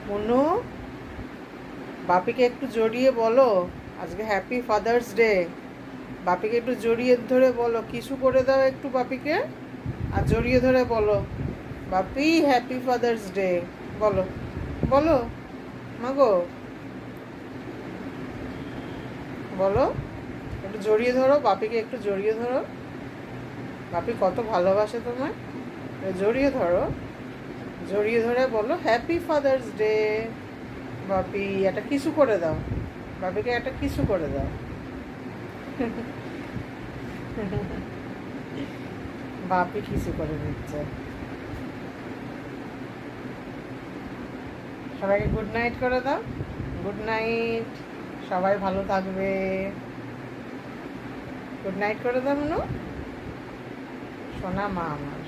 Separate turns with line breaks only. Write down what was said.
মনু, বাপিকে একটু জড়িয়ে বলো আজকে হ্যাপি ফাদার্স ডে। বাপিকে একটু জড়িয়ে ধরে বলো, কিসু করে দাও একটু বাপিকে, আর জড়িয়ে ধরে বলো বাপি হ্যাপি ফাদার্স ডে। বলো বলো মাগো, বলো, একটু জড়িয়ে ধরো বাপিকে, একটু জড়িয়ে ধরো। বাপি কত ভালোবাসে তোমায়, জড়িয়ে ধরো, জড়িয়ে ধরে বলো হ্যাপি ফাদার্স ডে। বাপি একটা কিসু করে দাও, বাপিকে একটা কিসু করে দাও। বাপি কিসু করে দিচ্ছে। সবাইকে গুড নাইট করে দাও। গুড নাইট, সবাই ভালো থাকবে। গুড নাইট করে দাও মনু, সোনা মা আমার।